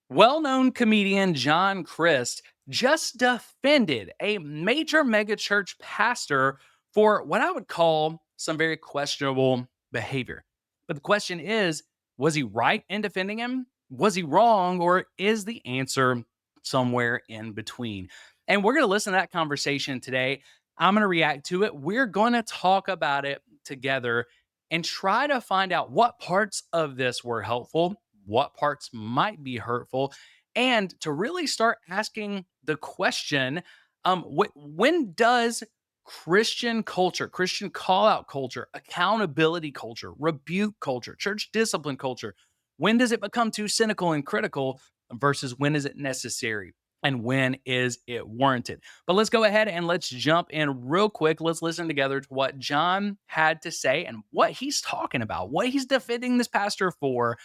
Well-known comedian John Crist just defended a major megachurch pastor for what I would call some very questionable behavior. But the question is, was he right in defending him? Was he wrong? Or is the answer somewhere in between? And we're going to listen to that conversation today. I'm going to react to it. We're going to talk about it together and try to find out what parts of this were helpful, what parts might be hurtful, and to really start asking the question, when does Christian culture, Christian call out culture, accountability culture, rebuke culture, church discipline culture, when does it become too cynical and critical versus when is it necessary? And when is it warranted? But let's go ahead and let's jump in real quick. Let's listen together to what John had to say and what he's talking about, what he's defending this pastor for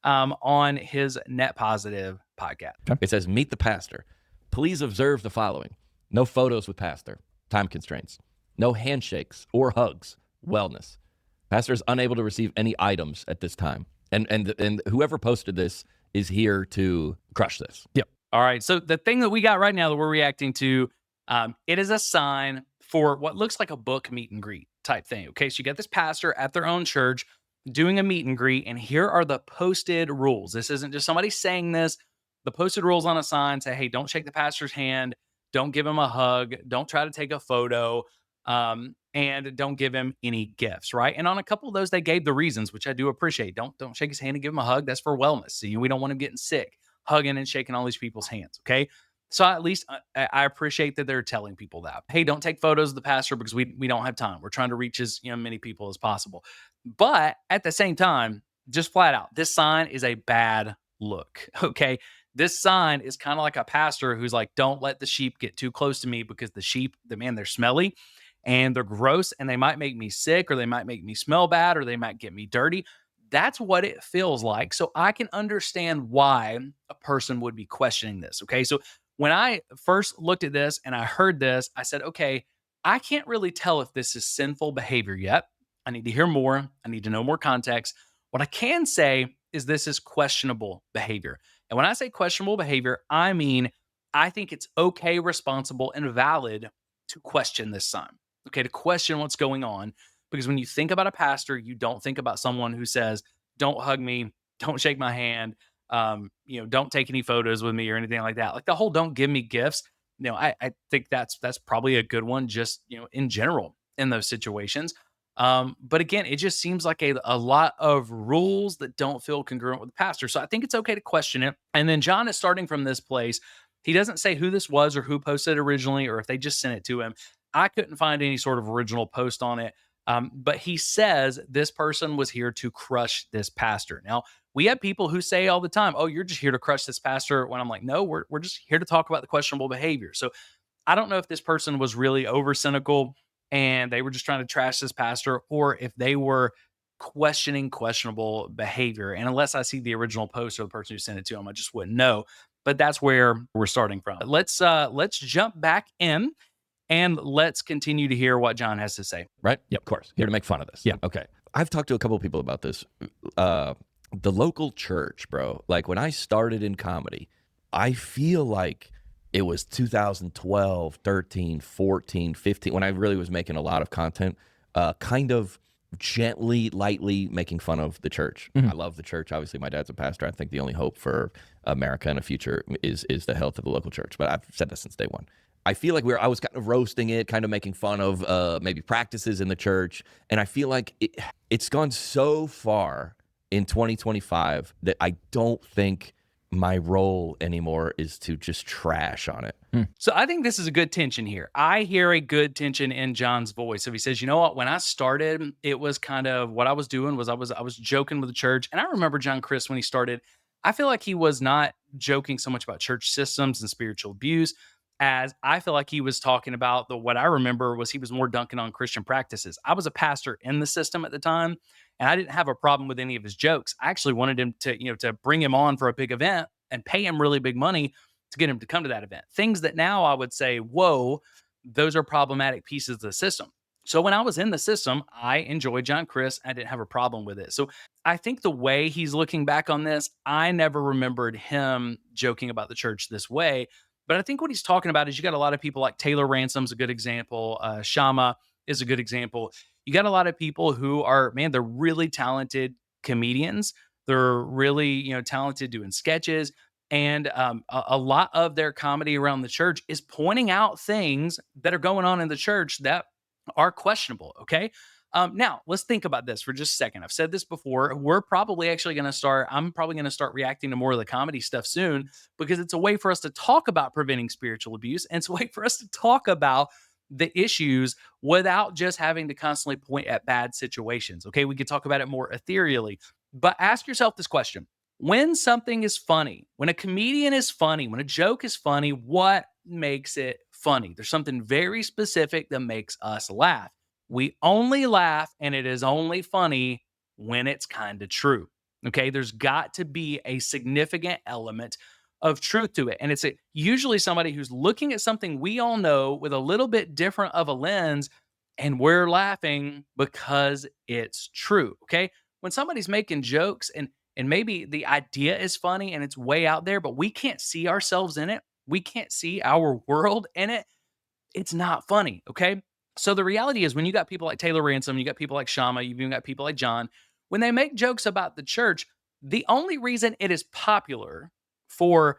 on his Net Positive podcast. It says, meet the pastor. Please observe the following. No photos with pastor. Time constraints. No handshakes or hugs. Wellness. Pastor is unable to receive any items at this time. And whoever posted this is here to crush this. Yep. All right. So the thing that we got right now that we're reacting to, it is a sign for what looks like a book meet and greet type thing. Okay. So you get this pastor at their own church doing a meet and greet, and here are the posted rules. This isn't just somebody saying this. The posted rules on a sign say, hey, don't shake the pastor's hand. Don't give him a hug. Don't try to take a photo. And don't give him any gifts, right? And on a couple of those, they gave the reasons, which I do appreciate. Don't shake his hand and give him a hug. That's for wellness. See, we don't want him getting sick, hugging and shaking all these people's hands, okay? So at least I appreciate that they're telling people that. Hey, don't take photos of the pastor because we don't have time. We're trying to reach as many people as possible. But at the same time, just flat out, this sign is a bad look, okay? This sign is kind of like a pastor who's like, don't let the sheep get too close to me because the sheep, they're smelly and they're gross and they might make me sick or they might make me smell bad or they might get me dirty. That's what it feels like. So I can understand why a person would be questioning this. Okay. So when I first looked at this and I heard this, I said, okay, I can't really tell if this is sinful behavior yet. I need to hear more. I need to know more context. What I can say is this is questionable behavior. And when I say questionable behavior, I mean, I think it's okay, responsible, and valid to question this sign. Okay, to question what's going on. Because when you think about a pastor, you don't think about someone who says, don't hug me, don't shake my hand, don't take any photos with me or anything like that. Like the whole don't give me gifts. I think that's probably a good one just, in general in those situations. But again, it just seems like a lot of rules that don't feel congruent with the pastor. So I think it's okay to question it. And then John is starting from this place. He doesn't say who this was or who posted it originally or if they just sent it to him. I couldn't find any sort of original post on it. But he says this person was here to crush this pastor. Now, we have people who say all the time, oh, you're just here to crush this pastor. When I'm like, no, we're just here to talk about the questionable behavior. So I don't know if this person was really over cynical and they were just trying to trash this pastor or if they were questioning questionable behavior. And unless I see the original post or the person who sent it to him, I just wouldn't know. But that's where we're starting from. Let's jump back in and let's continue to hear what John has to say. Right? Yeah, of course. Here to make fun of this. Yeah. Okay. I've talked to a couple of people about this. The local church, bro. Like when I started in comedy, I feel like it was 2012, 13, 14, 15, when I really was making a lot of content, kind of gently, lightly making fun of the church. Mhm. I love the church. Obviously, my dad's a pastor. I think the only hope for America in the future is the health of the local church. But I've said that since day one. I feel like I was kind of roasting it, kind of making fun of maybe practices in the church. And I feel like it's gone so far in 2025 that I don't think my role anymore is to just trash on it. So I think this is a good tension here. I hear a good tension in John's voice. So he says, you know what, when I started, it was kind of what I was doing was I was joking with the church. And I remember John Crist when he started, I feel like he was not joking so much about church systems and spiritual abuse as I feel like he was talking about what I remember was he was more dunking on Christian practices. I was a pastor in the system at the time, and I didn't have a problem with any of his jokes. I actually wanted him to bring him on for a big event and pay him really big money to get him to come to that event. Things that now I would say, whoa, those are problematic pieces of the system. So when I was in the system, I enjoyed John Crist. I didn't have a problem with it. So I think the way he's looking back on this, I never remembered him joking about the church this way. But I think what he's talking about is you got a lot of people like Taylor Ransom's a good example. Shama is a good example. You got a lot of people who are, man, they're really talented comedians. They're really, talented doing sketches. And a lot of their comedy around the church is pointing out things that are going on in the church that are questionable. Okay. Now, let's think about this for just a second. I've said this before. I'm probably going to start reacting to more of the comedy stuff soon because it's a way for us to talk about preventing spiritual abuse. And it's a way for us to talk about the issues without just having to constantly point at bad situations. Okay. We could talk about it more ethereally, but ask yourself this question: when something is funny, when a comedian is funny, when a joke is funny, what makes it funny? There's something very specific that makes us laugh. We only laugh and it is only funny when it's kind of true. Okay. There's got to be a significant element of truth to it. And usually somebody who's looking at something we all know with a little bit different of a lens, and we're laughing because it's true. Okay. When somebody's making jokes and maybe the idea is funny and it's way out there, but we can't see ourselves in it. We can't see our world in it. It's not funny. Okay. So the reality is when you got people like Taylor Ransom, you got people like Shama, you've even got people like John, when they make jokes about the church, the only reason it is popular for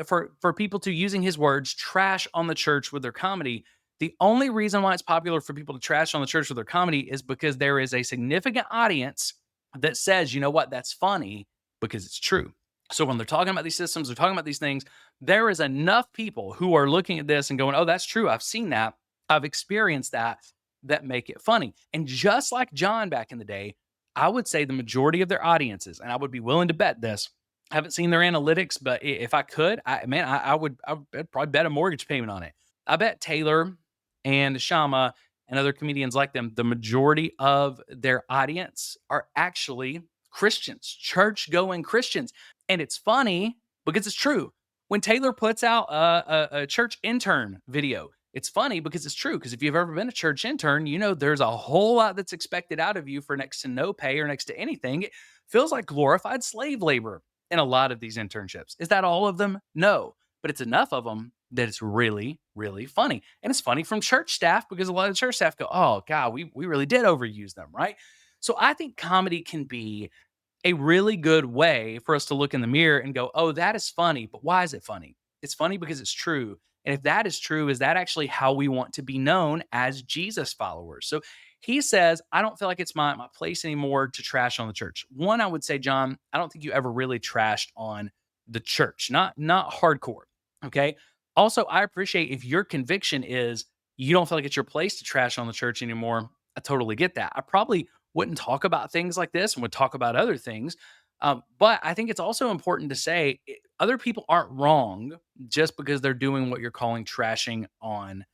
for people to, using his words, trash on the church with their comedy, the only reason why it's popular for people to trash on the church with their comedy is because there is a significant audience that says, you know what, that's funny because it's true. So when they're talking about these systems, they're talking about these things, there is enough people who are looking at this and going, oh, that's true. I've seen that. I've experienced that, that make it funny. And just like John back in the day, I would say the majority of their audiences, and I would be willing to bet this. I haven't seen their analytics, but if I could, I'd probably bet a mortgage payment on it. I bet Taylor and Shama and other comedians like them, the majority of their audience are actually Christians, church going Christians. And it's funny because it's true. When Taylor puts out a church intern video, it's funny because it's true. Because if you've ever been a church intern, you know there's a whole lot that's expected out of you for next to no pay or next to anything. It feels like glorified slave labor in a lot of these internships. Is that all of them? No, but it's enough of them that it's really, really funny. And it's funny from church staff because a lot of church staff go, oh, God, we really did overuse them, right? So I think comedy can be a really good way for us to look in the mirror and go, oh, that is funny. But why is it funny? It's funny because it's true. And if that is true, is that actually how we want to be known as Jesus followers? So he says, I don't feel like it's my place anymore to trash on the church. One, I would say, John, I don't think you ever really trashed on the church, not hardcore. Okay. Also, I appreciate if your conviction is you don't feel like it's your place to trash on the church anymore. I totally get that. I probably wouldn't talk about things like this and would talk about other things. But I think it's also important to say other people aren't wrong just because they're doing what you're calling trashing on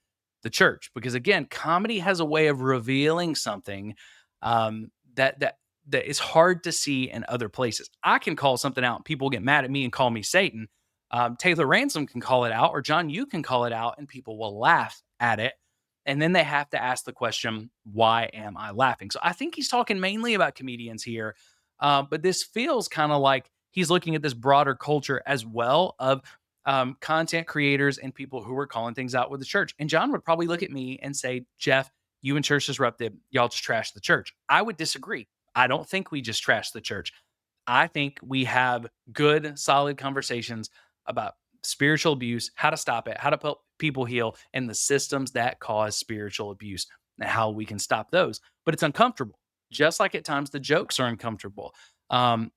the church. Because again, comedy has a way of revealing something that is hard to see in other places. I can call something out, and people get mad at me and call me Satan. Taylor Ransom can call it out, or John, you can call it out, and people will laugh at it. And then they have to ask the question, why am I laughing? So I think he's talking mainly about comedians here. But this feels kind of like he's looking at this broader culture as well of content creators and people who are calling things out with the church. And John would probably look at me and say, Jeff, you and Church Disrupted, y'all just trash the church. I would disagree. I don't think we just trash the church. I think we have good, solid conversations about spiritual abuse, how to stop it, how to help people heal, and the systems that cause spiritual abuse and how we can stop those. But it's uncomfortable, just like at times the jokes are uncomfortable.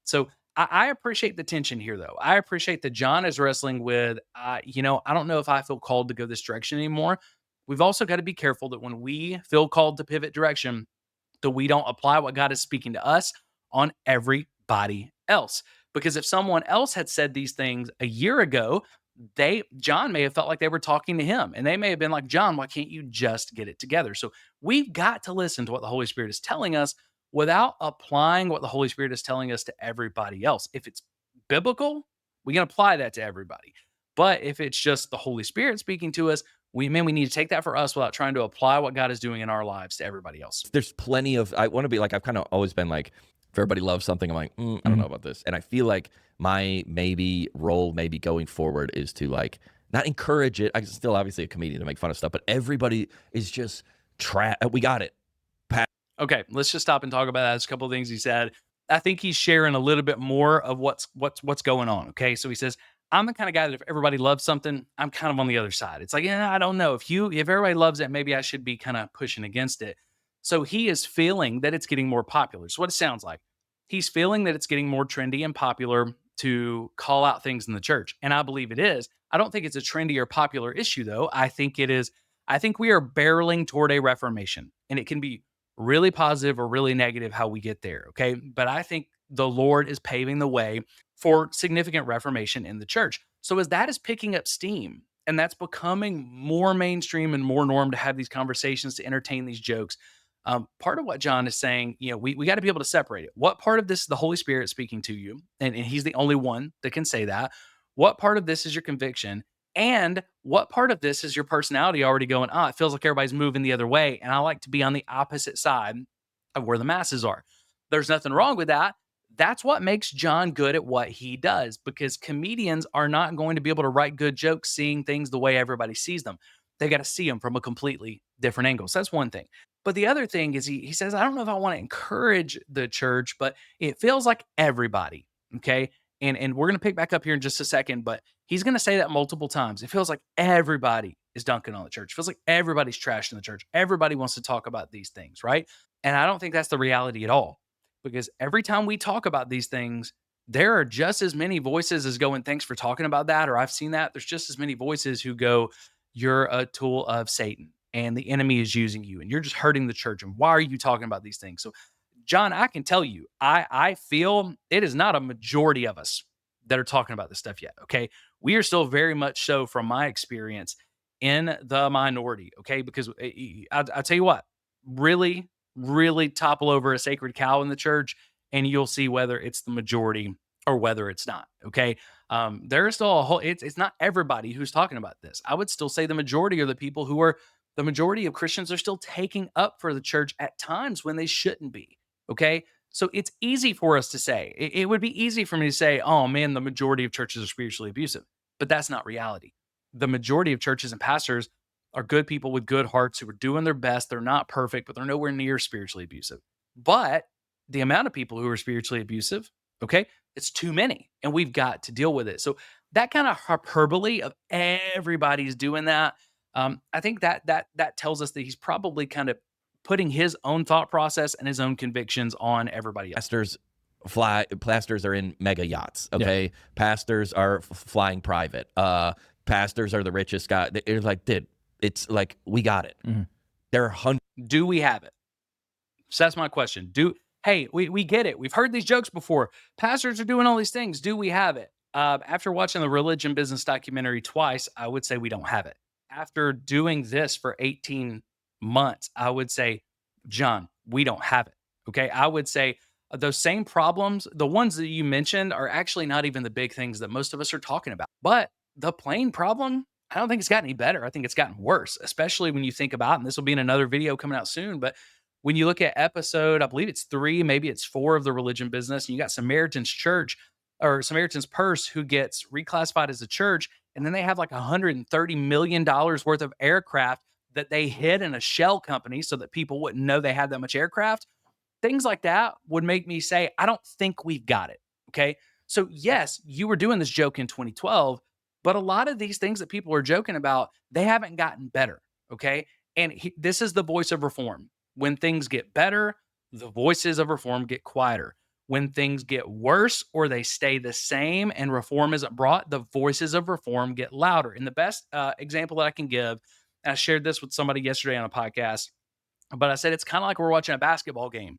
So I appreciate the tension here, though. I appreciate that John is wrestling with, I don't know if I feel called to go this direction anymore. We've also got to be careful that when we feel called to pivot direction, that we don't apply what God is speaking to us on everybody else. Because if someone else had said these things a year ago, John may have felt like they were talking to him, and they may have been like, John, why can't you just get it together? So we've got to listen to what the Holy Spirit is telling us without applying what the Holy Spirit is telling us to everybody else. If it's biblical, we can apply that to everybody. But if it's just the Holy Spirit speaking to us, we need to take that for us without trying to apply what God is doing in our lives to everybody else. There's plenty of, I want to be like, I've kind of always been like, if everybody loves something, I'm like, I don't know about this. And I feel like my role maybe going forward is to like not encourage it. I'm still obviously a comedian to make fun of stuff, but everybody is just we got it. Okay, let's just stop and talk about that. There's a couple of things he said. I think he's sharing a little bit more of what's going on. Okay, so he says, "I'm the kind of guy that if everybody loves something, I'm kind of on the other side. It's like, yeah, I don't know if everybody loves it, maybe I should be kind of pushing against it." So he is feeling that it's getting more popular. So what it sounds like, he's feeling that it's getting more trendy and popular to call out things in the church, and I believe it is. I don't think it's a trendy or popular issue, though. I think it is. I think we are barreling toward a reformation, and it can be really positive or really negative how we get there. Okay. But I think the Lord is paving the way for significant reformation in the church. So as that is picking up steam and that's becoming more mainstream and more norm to have these conversations, to entertain these jokes, part of what John is saying, we got to be able to separate it. What part of this is the Holy Spirit speaking to you? And he's the only one that can say that. What part of this is your conviction? And what part of this is your personality already going, it feels like everybody's moving the other way. And I like to be on the opposite side of where the masses are. There's nothing wrong with that. That's what makes John good at what he does, because comedians are not going to be able to write good jokes seeing things the way everybody sees them. They got to see them from a completely different angle. So that's one thing. But the other thing is he says, I don't know if I want to encourage the church, but it feels like everybody. Okay. And we're going to pick back up here in just a second, but he's going to say that multiple times. It feels like everybody is dunking on the church. It feels like everybody's trashing the church. Everybody wants to talk about these things, right? And I don't think that's the reality at all, because every time we talk about these things, there are just as many voices as going, thanks for talking about that, or I've seen that. There's just as many voices who go, you're a tool of Satan and the enemy is using you and you're just hurting the church. And why are you talking about these things? So John, I can tell you, I feel it is not a majority of us that are talking about this stuff yet. Okay. We are still very much so, from my experience, in the minority. Okay. Because I tell you what, really, really topple over a sacred cow in the church, and you'll see whether it's the majority or whether it's not. Okay. There is still a whole, it's not everybody who's talking about this. I would still say the majority are the people who are, the majority of Christians are still taking up for the church at times when they shouldn't be. Okay. So it's easy for us to say, it would be easy for me to say, oh man, the majority of churches are spiritually abusive, but that's not reality. The majority of churches and pastors are good people with good hearts who are doing their best. They're not perfect, but they're nowhere near spiritually abusive. But the amount of people who are spiritually abusive, okay, it's too many, and we've got to deal with it. So that kind of hyperbole of everybody's doing that, I think that tells us that he's probably kind of putting his own thought process and his own convictions on everybody else. Pastors are in mega yachts. Okay. Yeah. Pastors are flying private. Pastors are the richest guy. It's like, dude, it's like, we got it. Mm-hmm. There are hundreds. Do we have it? So that's my question. Hey, we get it. We've heard these jokes before. Pastors are doing all these things. Do we have it? After watching the Religion Business documentary twice, I would say we don't have it. After doing this for 18 months, I would say, John, we don't have it. Okay. I would say those same problems, the ones that you mentioned, are actually not even the big things that most of us are talking about. But the plain problem, I don't think it's gotten any better. I think it's gotten worse, especially when you think about, and this will be in another video coming out soon, but when you look at episode, I believe it's 3, maybe it's 4 of the Religion Business, and you got Samaritan's Church or Samaritan's Purse, who gets reclassified as a church. And then they have like $130 million worth of aircraft that they hid in a shell company so that people wouldn't know they had that much aircraft. Things like that would make me say, I don't think we've got it. Okay. So yes, you were doing this joke in 2012, but a lot of these things that people are joking about, they haven't gotten better. Okay. And this is the voice of reform. When things get better, the voices of reform get quieter. When things get worse or they stay the same and reform isn't brought, the voices of reform get louder. And the best example that I can give, and I shared this with somebody yesterday on a podcast, but I said it's kind of like we're watching a basketball game.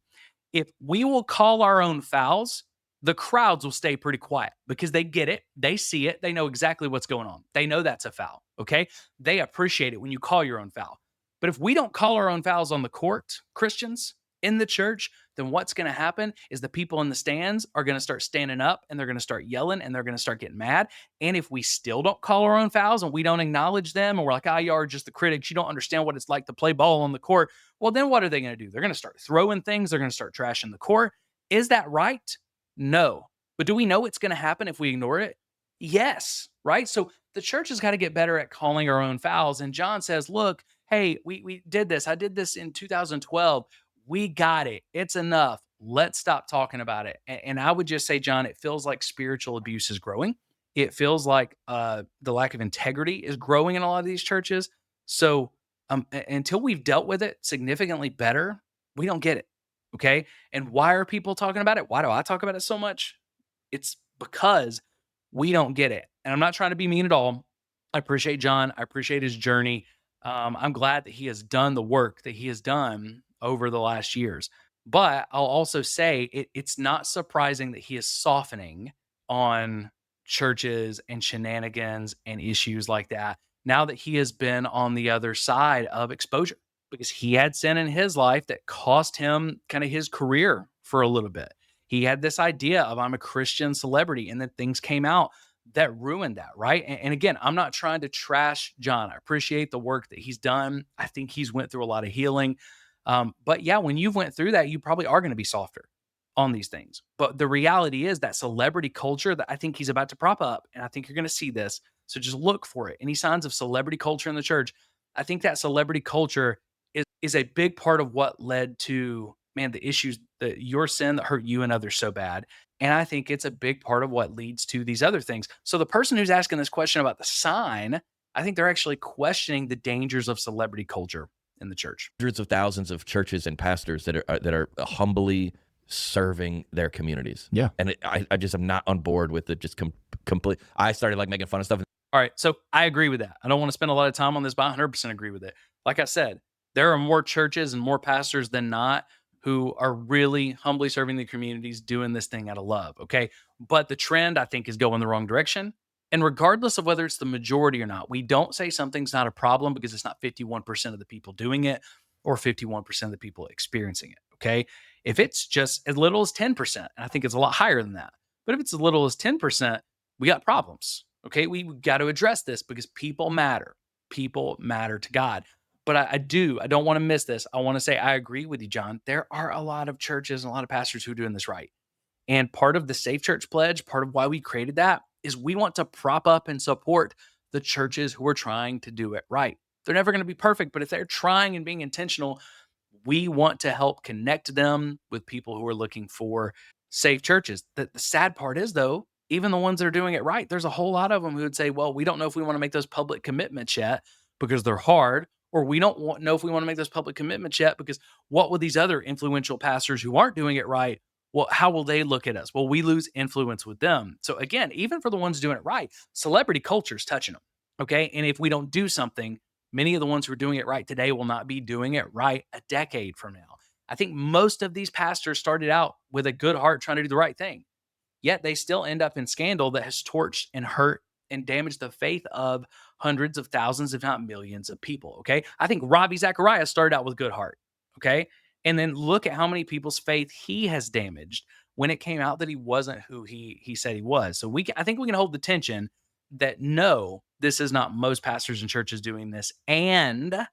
If we will call our own fouls, the crowds will stay pretty quiet because they get it. They see it. They know exactly what's going on. They know that's a foul. Okay. They appreciate it when you call your own foul. But if we don't call our own fouls on the court, Christians, in the church, then what's going to happen is the people in the stands are going to start standing up and they're going to start yelling and they're going to start getting mad. And if we still don't call our own fouls and we don't acknowledge them, and we're like, you are just the critics, you don't understand what it's like to play ball on the court. Well, then what are they going to do? They're going to start throwing things. They're going to start trashing the court. Is that right? No. But do we know it's going to happen if we ignore it? Yes. Right. So the church has got to get better at calling our own fouls. And John says, look, hey, we did this. I did this in 2012. We got it. It's enough. Let's stop talking about it. And I would just say, John, it feels like spiritual abuse is growing. It feels like the lack of integrity is growing in a lot of these churches. So until we've dealt with it significantly better, we don't get it. Okay. And why are people talking about it? Why do I talk about it so much? It's because we don't get it. And I'm not trying to be mean at all. I appreciate John. I appreciate his journey. I'm glad that he has done the work that he has done over the last years. But I'll also say it's not surprising that he is softening on churches and shenanigans and issues like that now that he has been on the other side of exposure, because he had sin in his life that cost him kind of his career for a little bit. He had this idea of I'm a Christian celebrity, and then things came out that ruined that, right? And again, I'm not trying to trash John. I appreciate the work that he's done. I think he's went through a lot of healing. But yeah, when you've went through that, you probably are going to be softer on these things. But the reality is that celebrity culture that I think he's about to prop up, and I think you're going to see this. So just look for it. Any signs of celebrity culture in the church? I think that celebrity culture is a big part of what led to, man, the issues, that your sin that hurt you and others so bad. And I think it's a big part of what leads to these other things. So the person who's asking this question about the sign, I think they're actually questioning the dangers of celebrity culture in the church. Hundreds of thousands of churches and pastors that are humbly serving their communities. Yeah. And I just am not on board with it. Just complete. I started like making fun of stuff. All right. So I agree with that. I don't want to spend a lot of time on this, but I 100% agree with it. Like I said, there are more churches and more pastors than not who are really humbly serving the communities, doing this thing out of love. Okay. But the trend, I think, is going the wrong direction. And regardless of whether it's the majority or not, we don't say something's not a problem because it's not 51% of the people doing it or 51% of the people experiencing it. Okay. If it's just as little as 10%, and I think it's a lot higher than that, but if it's as little as 10%, we got problems. Okay. We got to address this because people matter. People matter to God. But I don't want to miss this. I want to say I agree with you, John. There are a lot of churches and a lot of pastors who are doing this right. And part of the Safe Church Pledge, part of why we created that, is we want to prop up and support the churches who are trying to do it right. They're never going to be perfect, but if they're trying and being intentional, we want to help connect them with people who are looking for safe churches. The sad part is, though, even the ones that are doing it right, there's a whole lot of them who would say, well, we don't know if we want to make those public commitments yet because they're hard, or we don't know if we want to make those public commitments yet because what will these other influential pastors who aren't doing it right, well, how will they look at us? Well, we lose influence with them. So again, even for the ones doing it right, celebrity culture is touching them. Okay. And if we don't do something, many of the ones who are doing it right today will not be doing it right a decade from now. I think most of these pastors started out with a good heart trying to do the right thing, yet they still end up in scandal that has torched and hurt and damaged the faith of hundreds of thousands, if not millions of people. Okay. I think Ravi Zacharias started out with good heart. Okay. And then look at how many people's faith he has damaged when it came out that he wasn't who he said he was. So I think we can hold the tension that no, this is not most pastors and churches doing this, and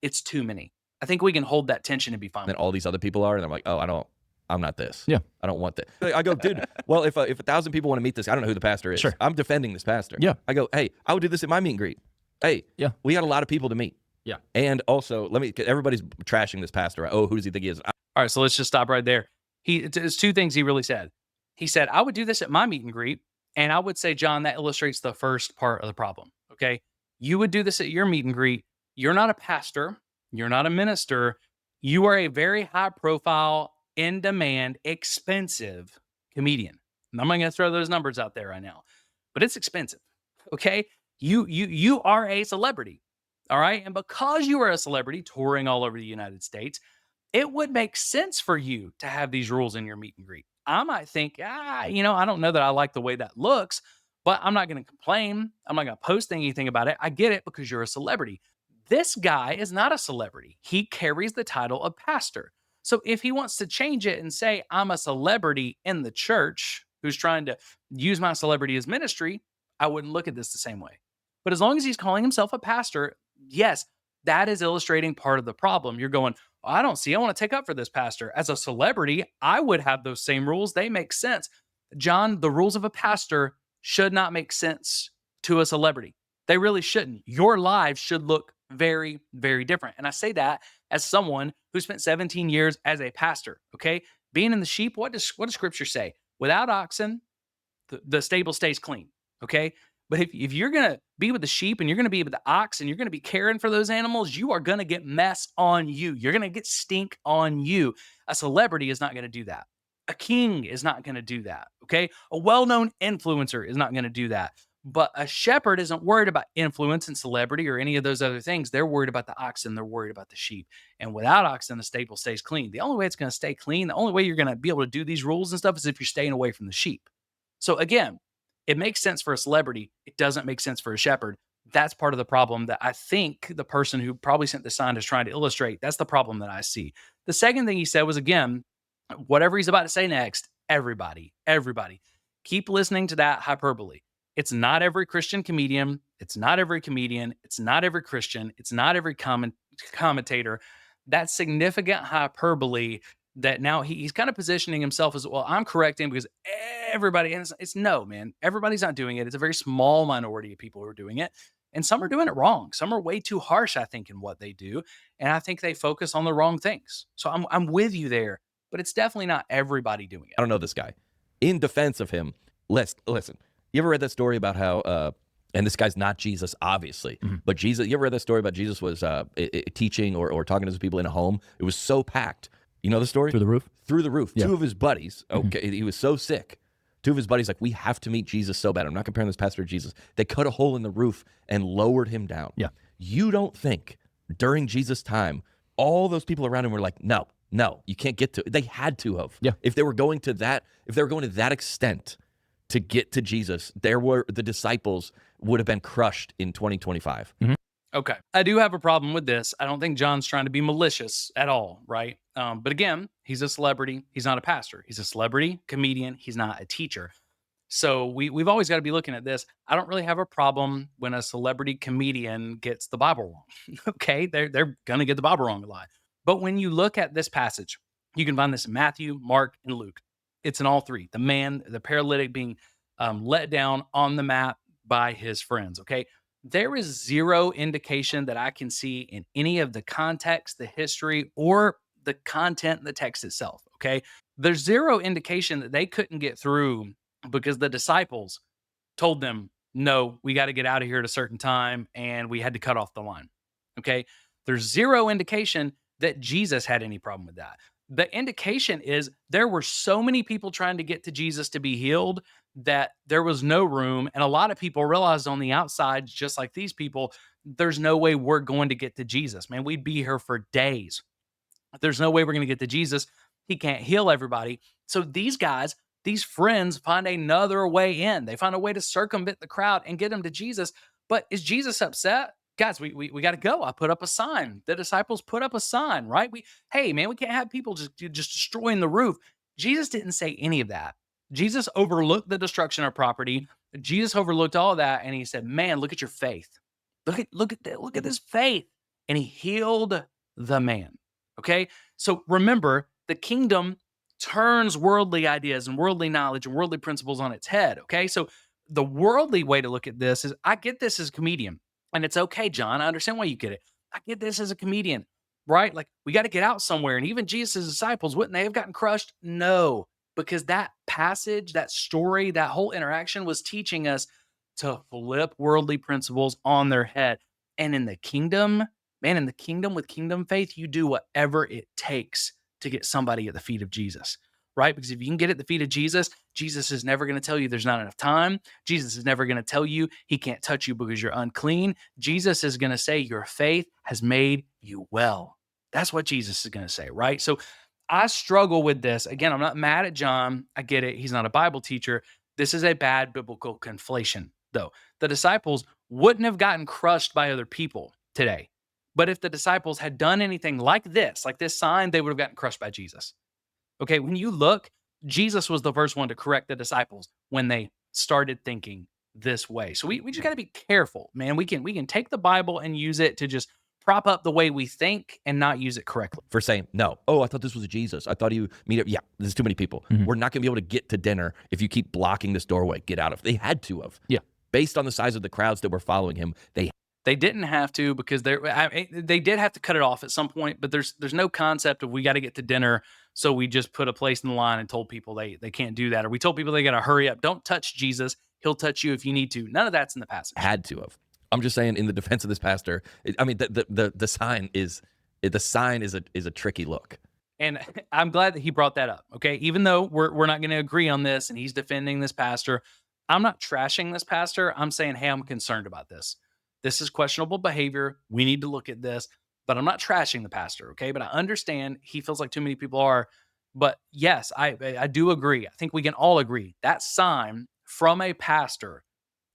it's too many. I think we can hold that tension and be fine. And all these other people are, and I'm like, I'm not this. Yeah. I don't want that. I go, dude, well, if 1,000 people want to meet this, I don't know who the pastor is. Sure. I'm defending this pastor. Yeah. I go, hey, I would do this at my meet and greet. Hey, yeah, we got a lot of people to meet. Yeah. And also, everybody's trashing this pastor. Oh, who does he think he is? All right, so let's just stop right there. It's two things he really said. He said, I would do this at my meet and greet. And I would say, John, that illustrates the first part of the problem. Okay. You would do this at your meet and greet. You're not a pastor. You're not a minister. You are a very high profile, in demand, expensive comedian. And I'm not going to throw those numbers out there right now, but it's expensive. Okay. You are a celebrity. All right. And because you are a celebrity touring all over the United States, it would make sense for you to have these rules in your meet and greet. I might think, I don't know that I like the way that looks, but I'm not going to complain. I'm not going to post anything about it. I get it because you're a celebrity. This guy is not a celebrity. He carries the title of pastor. So if he wants to change it and say, I'm a celebrity in the church who's trying to use my celebrity as ministry, I wouldn't look at this the same way. But as long as he's calling himself a pastor, yes, that is illustrating part of the problem. You're going, I don't see, I want to take up for this pastor. As a celebrity, I would have those same rules. They make sense. John, the rules of a pastor should not make sense to a celebrity. They really shouldn't. Your lives should look very, very different. And I say that as someone who spent 17 years as a pastor. Okay. Being in the sheep, what does scripture say? Without oxen, the stable stays clean. Okay. But if you're going to be with the sheep and you're going to be with the ox and you're going to be caring for those animals, you are going to get mess on you. You're going to get stink on you. A celebrity is not going to do that. A king is not going to do that. Okay. A well known influencer is not going to do that. But a shepherd isn't worried about influence and celebrity or any of those other things. They're worried about the oxen. They're worried about the sheep. And without oxen, the stable stays clean. The only way it's going to stay clean, the only way you're going to be able to do these rules and stuff is if you're staying away from the sheep. So again, it makes sense for a celebrity. It doesn't make sense for a shepherd. That's part of the problem that I think the person who probably sent the sign is trying to illustrate. That's the problem that I see. The second thing he said was, again, whatever he's about to say next, everybody, keep listening to that hyperbole. It's not every Christian comedian. It's not every comedian. It's not every Christian. It's not every commentator. That significant hyperbole that now he's kind of positioning himself as, well, I'm correcting because everybody, and it's no, man, everybody's not doing it. It's a very small minority of people who are doing it. And some are doing it wrong. Some are way too harsh, I think, in what they do. And I think they focus on the wrong things. So I'm with you there, but it's definitely not everybody doing it. I don't know this guy. In defense of him, listen. You ever read that story about how, and this guy's not Jesus, obviously, but Jesus, you ever read that story about Jesus was teaching or talking to his people in a home? It was so packed. You know the story? Through the roof? Through the roof. Yeah. Two of his buddies, he was so sick. Two of his buddies, like, we have to meet Jesus so bad. I'm not comparing this pastor to Jesus. They cut a hole in the roof and lowered him down. Yeah. You don't think during Jesus' time, all those people around him were like, no, you can't get to it. They had to have. Yeah. If they were going to that extent to get to Jesus, the disciples would have been crushed in 2025. Okay. I do have a problem with this. I don't think John's trying to be malicious at all, right? But again, he's a celebrity. He's not a pastor. He's a celebrity, comedian. He's not a teacher. So we've always got to be looking at this. I don't really have a problem when a celebrity comedian gets the Bible wrong. Okay. They're going to get the Bible wrong a lot. But when you look at this passage, you can find this in Matthew, Mark, and Luke. It's in all three. The paralytic being let down on the mat by his friends. Okay. There is zero indication that I can see in any of the context, the history, or the content in the text itself. Okay. There's zero indication that they couldn't get through because the disciples told them, no, we got to get out of here at a certain time, and we had to cut off the line. Okay. There's zero indication that Jesus had any problem with that. The indication is there were so many people trying to get to Jesus to be healed that there was no room. And a lot of people realized on the outside, just like these people, there's no way we're going to get to Jesus. Man, we'd be here for days. There's no way we're going to get to Jesus. He can't heal everybody. So these guys, these friends find another way in. They find a way to circumvent the crowd and get them to Jesus. But is Jesus upset? Guys, we got to go. I put up a sign. The disciples put up a sign, right? Hey, man, we can't have people just destroying the roof. Jesus didn't say any of that. Jesus overlooked the destruction of property. Jesus overlooked all of that, and he said, man, look at your faith. Look at this faith. And he healed the man. Okay? So remember, the kingdom turns worldly ideas and worldly knowledge and worldly principles on its head. Okay? So the worldly way to look at this is, I get this as a comedian. And it's okay, John. I understand why you get it. I get this as a comedian, right? Like, we got to get out somewhere. And even Jesus' disciples, wouldn't they have gotten crushed? No, because that passage, that story, that whole interaction was teaching us to flip worldly principles on their head. And in the kingdom, man, in the kingdom with kingdom faith, you do whatever it takes to get somebody at the feet of Jesus, right? Because if you can get at the feet of Jesus, Jesus is never going to tell you there's not enough time. Jesus is never going to tell you he can't touch you because you're unclean. Jesus is going to say your faith has made you well. That's what Jesus is going to say, right? So I struggle with this. Again, I'm not mad at John. I get it. He's not a Bible teacher. This is a bad biblical conflation, though. The disciples wouldn't have gotten crushed by other people today, But if the disciples had done anything like this sign, they would have gotten crushed by Jesus. Okay, when you look, Jesus was the first one to correct the disciples when they started thinking this way. So we just got to be careful, man. We can take the Bible and use it to just prop up the way we think and not use it correctly. For saying, no, oh, I thought this was Jesus. I thought you meet up. Yeah, there's too many people. We're not going to be able to get to dinner if you keep blocking this doorway. Get out of it. They had to have. Yeah. Based on the size of the crowds that were following him, They didn't have to because they did have to cut it off at some point, but there's no concept of we got to get to dinner, so we just put a place in the line and told people they can't do that, or we told people they got to hurry up. Don't touch Jesus. He'll touch you if you need to. None of that's in the passage. had to have. I'm just saying, in the defense of this pastor, the sign is a tricky look. And I'm glad that he brought that up. Okay, even though we're not going to agree on this, and he's defending this pastor, I'm not trashing this pastor. I'm saying, hey, I'm concerned about this. This is questionable behavior. We need to look at this, but I'm not trashing the pastor. Okay, but I understand he feels like too many people are. But yes, I do agree. I think we can all agree that sign from a pastor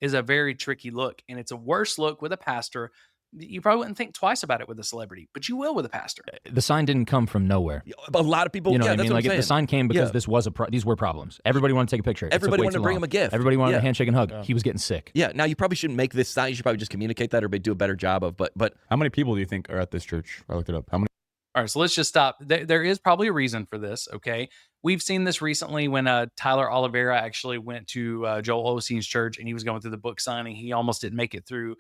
is a very tricky look, and it's a worse look with a pastor. You probably wouldn't think twice about it with a celebrity, but you will with a pastor. The sign didn't come from nowhere. A lot of people, You know yeah, what I that's mean? what Like I'm saying. the sign came because this was these were problems. Everybody wanted to take a picture. Everybody wanted to bring him a gift. Everybody wanted Yeah. a handshake and hug. He was getting sick. Yeah, now you probably shouldn't make this sign. You should probably just communicate that, or maybe do a better job of. But How many people do you think are at this church? I looked it up. How many? All right, so let's just stop. There is probably a reason for this, okay? We've seen this recently when Tyler Oliveira actually went to Joel Osteen's church, and he was going through the book signing. He almost didn't make it through.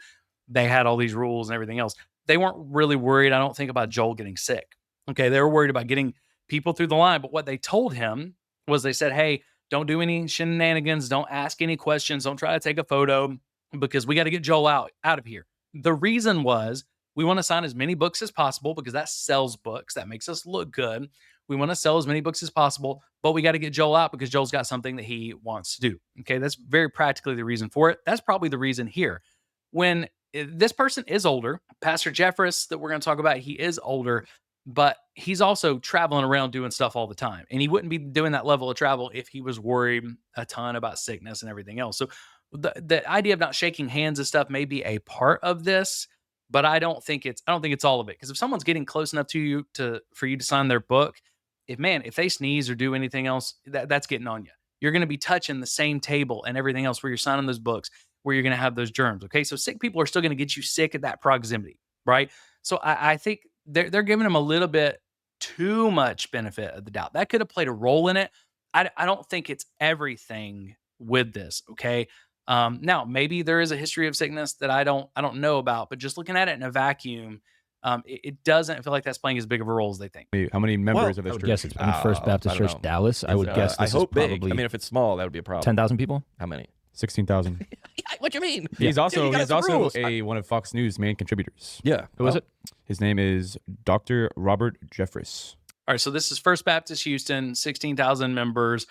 They had all these rules and everything else. They weren't really worried, I don't think, about Joel getting sick. Okay, they were worried about getting people through the line. But what they told him was they said, hey, don't do any shenanigans. Don't ask any questions. Don't try to take a photo because we got to get Joel out of here. The reason was we want to sign as many books as possible because that sells books. That makes us look good. We want to sell as many books as possible, but we got to get Joel out because Joel's got something that he wants to do. Okay, that's very practically the reason for it. That's probably the reason here. When this person is older, Pastor Jeffress that we're going to talk about, he is older, but he's also traveling around doing stuff all the time. And he wouldn't be doing that level of travel if he was worried a ton about sickness and everything else. So the idea of not shaking hands and stuff may be a part of this, but I don't think it's all of it. Because if someone's getting close enough to you for you to sign their book, if they sneeze or do anything else, that's getting on you. You're going to be touching the same table and everything else where you're signing those books, where you're going to have those germs. Okay, so sick people are still going to get you sick at that proximity, right? So I think they're giving them a little bit too much benefit of the doubt. That could have played a role in it. I don't think it's everything with this. Okay. Now maybe there is a history of sickness that I don't know about, but just looking at it in a vacuum, it doesn't feel like that's playing as big of a role as they think. How many members of I this would church? guess it's First Baptist I don't Church know. Dallas. I would guess I this hope is big. probably I mean, if it's small, that would be a problem. 10,000 people. How many? 16,000. What do you mean? He's also you got some rules. one of Fox News' main contributors. Yeah. Who is it? His name is Dr. Robert Jeffress. All right, so this is First Baptist Houston, 16,000 members.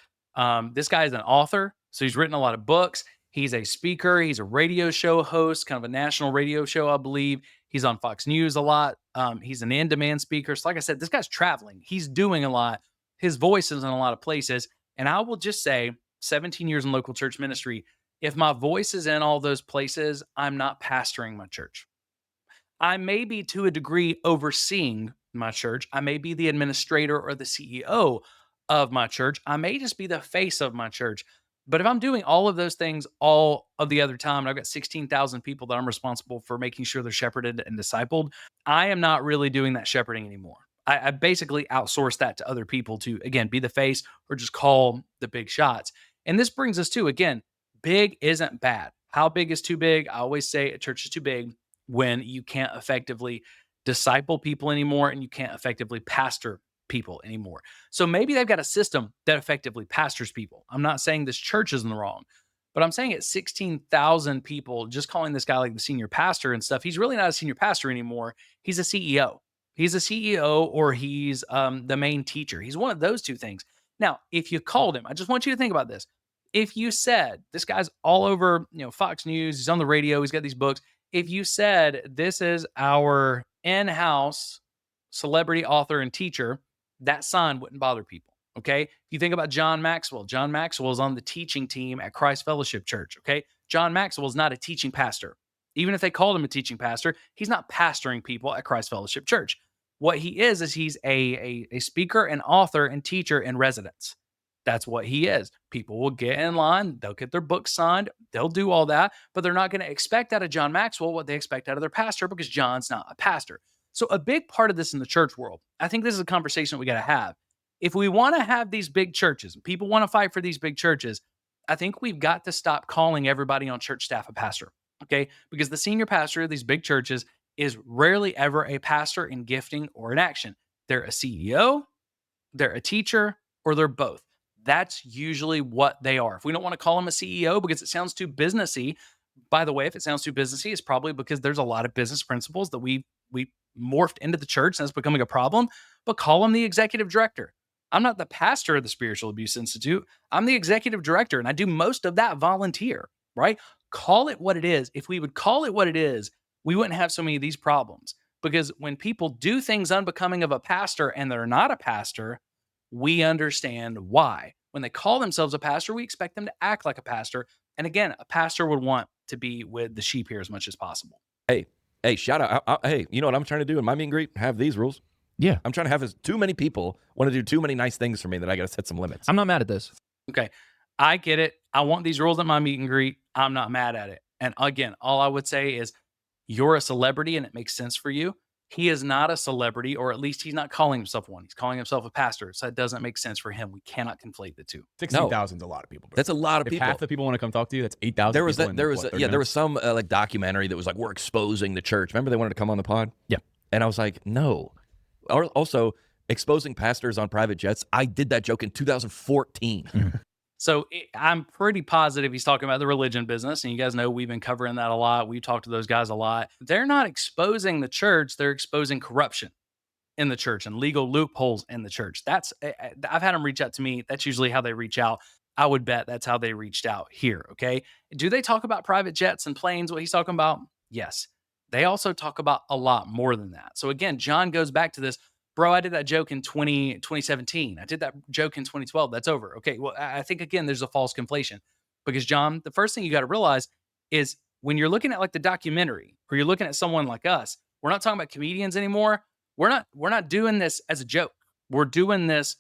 This guy is an author, so he's written a lot of books. He's a speaker. He's a radio show host, kind of a national radio show, I believe. He's on Fox News a lot. He's an in-demand speaker. So like I said, this guy's traveling. He's doing a lot. His voice is in a lot of places. And I will just say, 17 years in local church ministry, if my voice is in all those places, I'm not pastoring my church. I may be, to a degree, overseeing my church. I may be the administrator or the CEO of my church. I may just be the face of my church. But if I'm doing all of those things all of the other time, and I've got 16,000 people that I'm responsible for making sure they're shepherded and discipled, I am not really doing that shepherding anymore. I basically outsource that to other people to, again, be the face or just call the big shots. And this brings us to, again, big isn't bad. How big is too big? I always say a church is too big when you can't effectively disciple people anymore and you can't effectively pastor people anymore. So maybe they've got a system that effectively pastors people. I'm not saying this church is in the wrong, but I'm saying at 16,000 people, just calling this guy like the senior pastor and stuff, he's really not a senior pastor anymore. He's a CEO. He's a CEO or he's the main teacher. He's one of those two things. Now, if you called him, I just want you to think about this. If you said, this guy's all over, Fox News, he's on the radio, he's got these books. If you said, this is our in-house celebrity author and teacher, that sign wouldn't bother people, okay? If you think about John Maxwell is on the teaching team at Christ Fellowship Church, okay? John Maxwell is not a teaching pastor. Even if they called him a teaching pastor, he's not pastoring people at Christ Fellowship Church. What he is he's a speaker and author and teacher in residence. That's what he is. People will get in line, they'll get their book signed, they'll do all that, but they're not going to expect out of John Maxwell what they expect out of their pastor because John's not a pastor. So a big part of this in the church world, I think this is a conversation we got to have. If we want to have these big churches, people want to fight for these big churches, I think we've got to stop calling everybody on church staff a pastor, okay? Because the senior pastor of these big churches is rarely ever a pastor in gifting or in action. They're a CEO, they're a teacher, or they're both. That's usually what they are. If we don't want to call them a CEO because it sounds too businessy, by the way, if it sounds too businessy, it's probably because there's a lot of business principles that we morphed into the church and that's becoming a problem. But call them the executive director. I'm not the pastor of the Spiritual Abuse Institute. I'm the executive director, and I do most of that volunteer, right? Call it what it is. If we would call it what it is, we wouldn't have so many of these problems. Because when people do things unbecoming of a pastor and they're not a pastor, we understand why. When they call themselves a pastor, we expect them to act like a pastor. And again, a pastor would want to be with the sheep here as much as possible. Hey, shout out. Hey, you know what I'm trying to do in my meet and greet? Have these rules. Yeah. I'm trying to have too many people want to do too many nice things for me that I got to set some limits. I'm not mad at this. Okay. I get it. I want these rules at my meet and greet. I'm not mad at it. And again, all I would say is you're a celebrity and it makes sense for you. He is not a celebrity, or at least he's not calling himself one. He's calling himself a pastor. So that doesn't make sense for him. We cannot conflate the two. 16,000 is a lot of people. Bro. That's a lot of if people. half the people want to come talk to you, that's 8,000. There was some like documentary that was like, we're exposing the church. Remember they wanted to come on the pod? Yeah. And I was like, no. Also, exposing pastors on private jets. I did that joke in 2014. So I'm pretty positive he's talking about the religion business. And you guys know we've been covering that a lot. We've talked to those guys a lot. They're not exposing the church. They're exposing corruption in the church and legal loopholes in the church. I've had them reach out to me. That's usually how they reach out. I would bet that's how they reached out here. Okay. Do they talk about private jets and planes, what he's talking about? Yes. They also talk about a lot more than that. So again, John goes back to this. Bro, I did that joke in 2017. I did that joke in 2012. That's over. Okay, well, I think, again, there's a false conflation. Because, John, the first thing you got to realize is when you're looking at like the documentary or you're looking at someone like us, we're not talking about comedians anymore. We're not doing this as a joke. We're doing this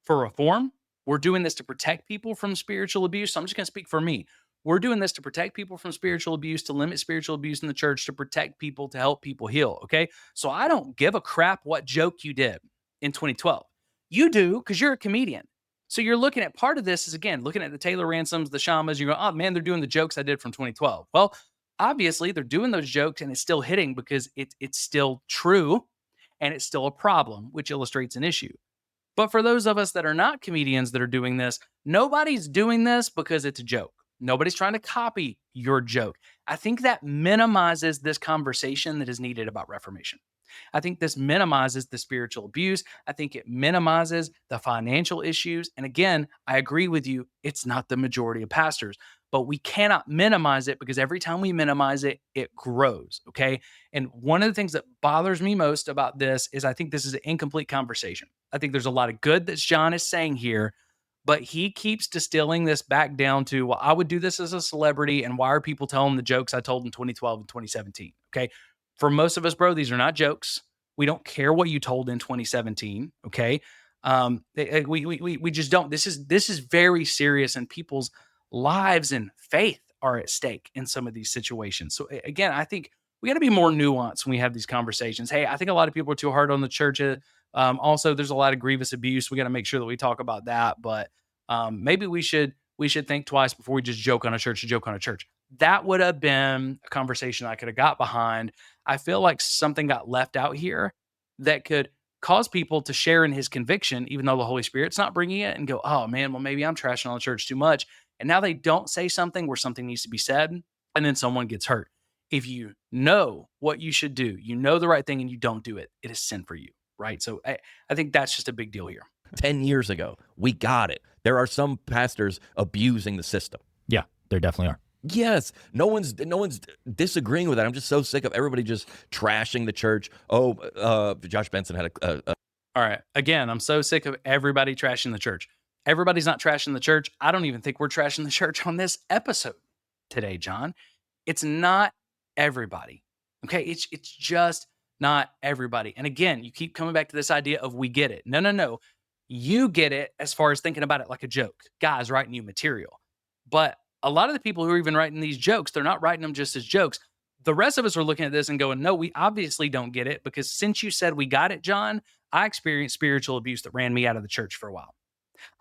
for reform. We're doing this to protect people from spiritual abuse. So I'm just going to speak for me. We're doing this to protect people from spiritual abuse, to limit spiritual abuse in the church, to protect people, to help people heal, okay? So I don't give a crap what joke you did in 2012. You do because you're a comedian. So you're looking at part of this is, again, looking at the Taylor Ransoms, the Shamas, you go, oh man, they're doing the jokes I did from 2012. Well, obviously they're doing those jokes and it's still hitting because it's still true and it's still a problem, which illustrates an issue. But for those of us that are not comedians that are doing this, nobody's doing this because it's a joke. Nobody's trying to copy your joke. I think that minimizes this conversation that is needed about reformation. I think this minimizes the spiritual abuse. I think it minimizes the financial issues. And again, I agree with you. It's not the majority of pastors, but we cannot minimize it because every time we minimize it, it grows. Okay. And one of the things that bothers me most about this is I think this is an incomplete conversation. I think there's a lot of good that John is saying here, but he keeps distilling this back down to, well, I would do this as a celebrity. And why are people telling the jokes I told in 2012 and 2017? Okay. For most of us, bro, these are not jokes. We don't care what you told in 2017. Okay. We just don't. This is very serious, and people's lives and faith are at stake in some of these situations. So again, I think we got to be more nuanced when we have these conversations. Hey, I think a lot of people are too hard on the church. Also, there's a lot of grievous abuse. We got to make sure that we talk about that. But maybe we should think twice before we just joke on a church to joke on a church. That would have been a conversation I could have got behind. I feel like something got left out here that could cause people to share in his conviction, even though the Holy Spirit's not bringing it, and go, oh man, well, maybe I'm trashing on the church too much. And now they don't say something where something needs to be said, and then someone gets hurt. If you know what you should do, you know the right thing, and you don't do it, it is sin for you, right? So I think that's just a big deal here. 10 years ago, we got it. There are some pastors abusing the system. Yeah, there definitely are. Yes, no one's disagreeing with that. I'm just so sick of everybody just trashing the church. Josh Benson had a All right. Again, I'm so sick of everybody trashing the church. Everybody's not trashing the church. I don't even think we're trashing the church on this episode today, John. It's not everybody. Okay, it's just not everybody. And again, you keep coming back to this idea of we get it. No, no, no. You get it as far as thinking about it like a joke. Guys writing you material. But a lot of the people who are even writing these jokes, they're not writing them just as jokes. The rest of us are looking at this and going, no, we obviously don't get it, because since you said we got it, John, I experienced spiritual abuse that ran me out of the church for a while.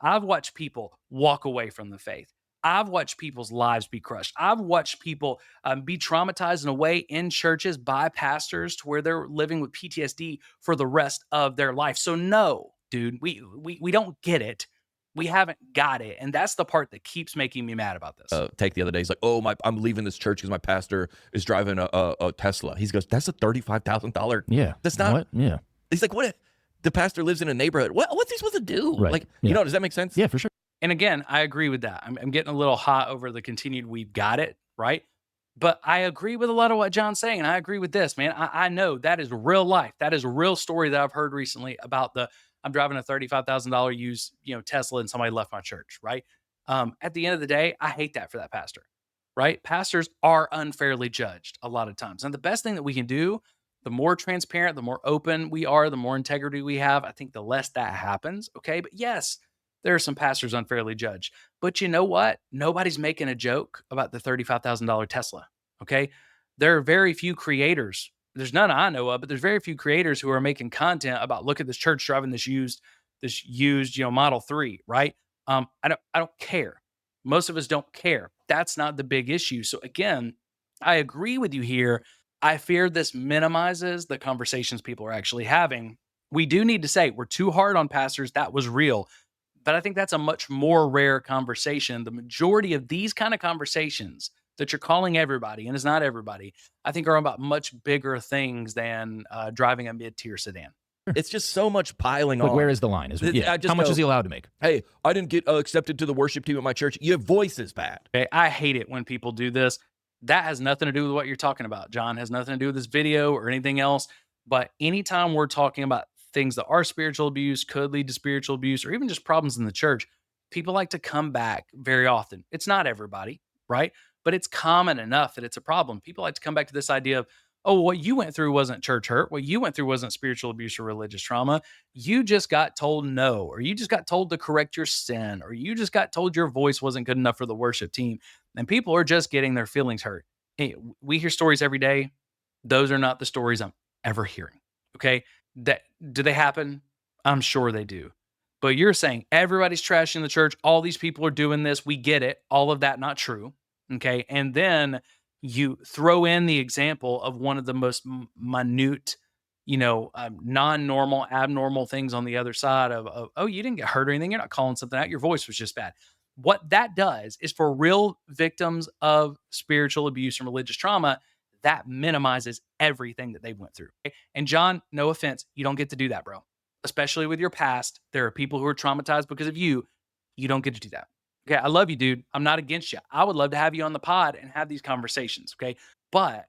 I've watched people walk away from the faith. I've watched people's lives be crushed. I've watched people be traumatized in a way in churches by pastors to where they're living with PTSD for the rest of their life. So no, dude, we don't get it. We haven't got it, and that's the part that keeps making me mad about this. Take the other day, he's like, "Oh, I'm leaving this church because my pastor is driving a Tesla." He goes, "That's a $35,000." Yeah, that's not. What? Yeah, he's like, "What? The pastor lives in a neighborhood. What's he supposed to do?" Right. Like, Yeah. you know, does that make sense? Yeah, for sure. And again, I agree with that. I'm getting a little hot over the continued "we've got it," right? But I agree with a lot of what John's saying, and I agree with this, man. I know that is real life. That is a real story that I've heard recently about I'm driving a $35,000 used, Tesla, and somebody left my church, right? At the end of the day, I hate that for that pastor, right? Pastors are unfairly judged a lot of times. And the best thing that we can do, the more transparent, the more open we are, the more integrity we have, I think the less that happens, okay? But yes, there are some pastors unfairly judged. But you know what? Nobody's making a joke about the $35,000 Tesla, okay? There are very few creators. There's none I know of, but there's very few creators who are making content about, look at this church driving this used, Model 3, right? I don't care. Most of us don't care. That's not the big issue. So again, I agree with you here. I fear this minimizes the conversations people are actually having. We do need to say we're too hard on pastors. That was real. But I think that's a much more rare conversation. The majority of these kind of conversations that you're calling everybody, and it's not everybody, I think are about much bigger things than driving a mid-tier sedan. It's just so much piling Like, on. where is the line? How much is he allowed to make? Hey, I didn't get accepted to the worship team at my church. Your voice is bad. Okay, I hate it when people do this. That has nothing to do with what you're talking about, John. Has nothing to do with this video or anything else. But anytime we're talking about things that are spiritual abuse, could lead to spiritual abuse, or even just problems in the church, people like to come back very often. It's not everybody, right? But it's common enough that it's a problem. People like to come back to this idea of, oh, what you went through wasn't church hurt. What you went through wasn't spiritual abuse or religious trauma. You just got told no, or you just got told to correct your sin, or you just got told your voice wasn't good enough for the worship team. And people are just getting their feelings hurt. Hey, we hear stories every day. Those are not the stories I'm ever hearing. Okay. Do they happen? I'm sure they do. But you're saying everybody's trashing the church. All these people are doing this. We get it. All of that, not true. Okay. And then you throw in the example of one of the most minute, non-normal, abnormal things on the other side of, oh, you didn't get hurt or anything. You're not calling something out. Your voice was just bad. What that does is, for real victims of spiritual abuse and religious trauma, that minimizes everything that they went through. Okay? And John, no offense, you don't get to do that, bro. Especially with your past. There are people who are traumatized because of you. You don't get to do that. Okay, I love you, dude. I'm not against you. I would love to have you on the pod and have these conversations, okay? But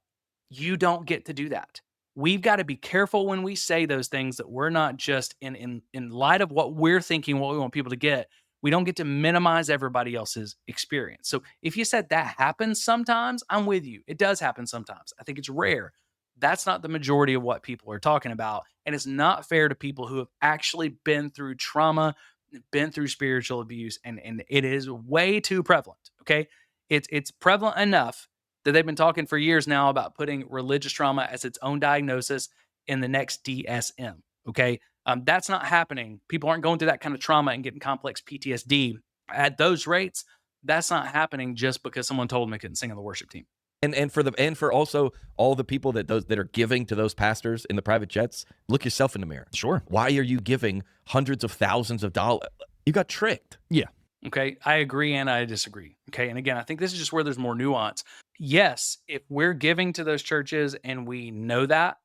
you don't get to do that. We've got to be careful when we say those things, that we're not just in light of what we're thinking, what we want people to get. We don't get to minimize everybody else's experience. So if you said that happens sometimes, I'm with you. It does happen sometimes. I think it's rare. That's not the majority of what people are talking about. And it's not fair to people who have actually been through trauma, been through spiritual abuse, and it is way too prevalent. Okay. It's prevalent enough that they've been talking for years now about putting religious trauma as its own diagnosis in the next DSM. Okay. That's not happening. People aren't going through that kind of trauma and getting complex PTSD at those rates. That's not happening just because someone told them they couldn't sing on the worship team. And for also all the people that are giving to those pastors in the private jets, look yourself in the mirror. Sure. Why are you giving hundreds of thousands of dollars? You got tricked. Yeah. Okay. I agree and I disagree. Okay. And again, I think this is just where there's more nuance. Yes, if we're giving to those churches and we know that,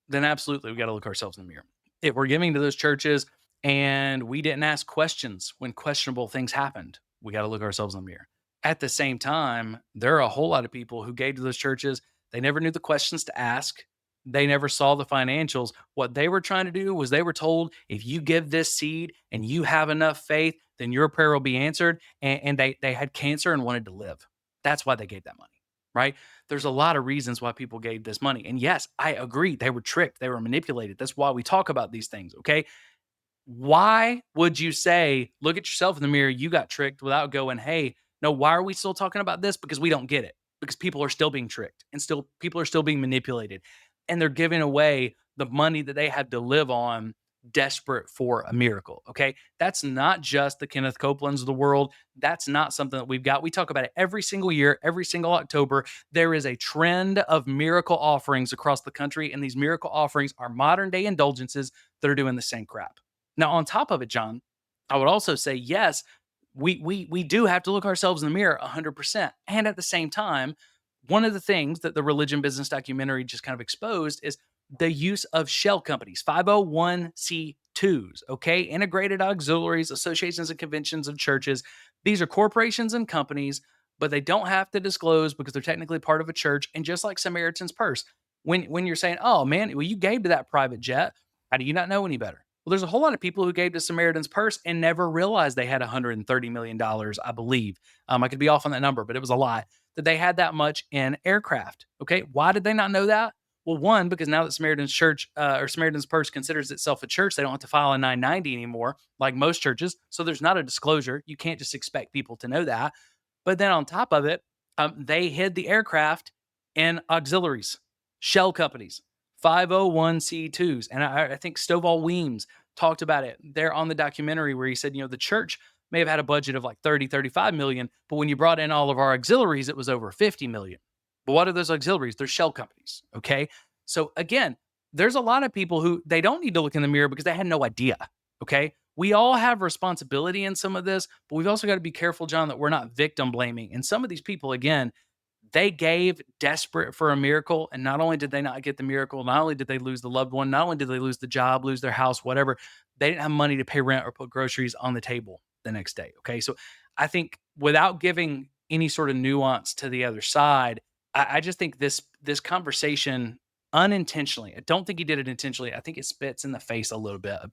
then absolutely we got to look ourselves in the mirror. If we're giving to those churches and we didn't ask questions when questionable things happened, we got to look ourselves in the mirror. At the same time, there are a whole lot of people who gave to those churches. They never knew the questions to ask. They never saw the financials. What they were trying to do was, they were told, if you give this seed and you have enough faith, then your prayer will be answered. And they had cancer and wanted to live. That's why they gave that money, right? there's a lot of reasons why people gave this money. And yes, I agree. They were tricked. They were manipulated. That's why we talk about these things. Okay. Why would you say, look at yourself in the mirror, you got tricked without going, hey, no, why are we still talking about this? Because we don't get it. Because people are still being tricked and still people are still being manipulated. And they're giving away the money that they had to live on desperate for a miracle. Okay. That's not just the Kenneth Copelands of the world. That's not something that we've got. We talk about it every single year, every single October. There is a trend of miracle offerings across the country. And these miracle offerings are modern day indulgences that are doing the same crap. Now, on top of it, John, I would also say, yes, we do have to look ourselves in the mirror 100%. And at the same time, one of the things that the religion business documentary just kind of exposed is the use of shell companies, 501c2s, okay? Integrated auxiliaries, associations and conventions of churches. These are corporations and companies, but they don't have to disclose because they're technically part of a church. And just like Samaritan's Purse, when you're saying, oh man, well, you gave to that private jet, how do you not know any better? Well, there's a whole lot of people who gave to Samaritan's Purse and never realized they had $130 million, I believe. I could be off on that number, but it was a lot that they had that much in aircraft. Okay. Why did they not know that? Well, one, because now that Samaritan's Church or Samaritan's Purse considers itself a church, they don't have to file a 990 anymore, like most churches. So there's not a disclosure. You can't just expect people to know that. But then on top of it, they hid the aircraft in auxiliaries, shell companies, 501c2s. And I think Stovall Weems talked about it there on the documentary where he said, the church may have had a budget of like 30, 35 million, but when you brought in all of our auxiliaries, it was over 50 million. But what are those auxiliaries? They're shell companies. Okay. So again, there's a lot of people who they don't need to look in the mirror because they had no idea. Okay. We all have responsibility in some of this, but we've also got to be careful, John, that we're not victim blaming. And some of these people, again, they gave desperate for a miracle. And not only did they not get the miracle, not only did they lose the loved one, not only did they lose the job, lose their house, whatever, they didn't have money to pay rent or put groceries on the table the next day. Okay. So I think without giving any sort of nuance to the other side, I just think this conversation unintentionally, I don't think he did it intentionally. I think it spits in the face a little bit of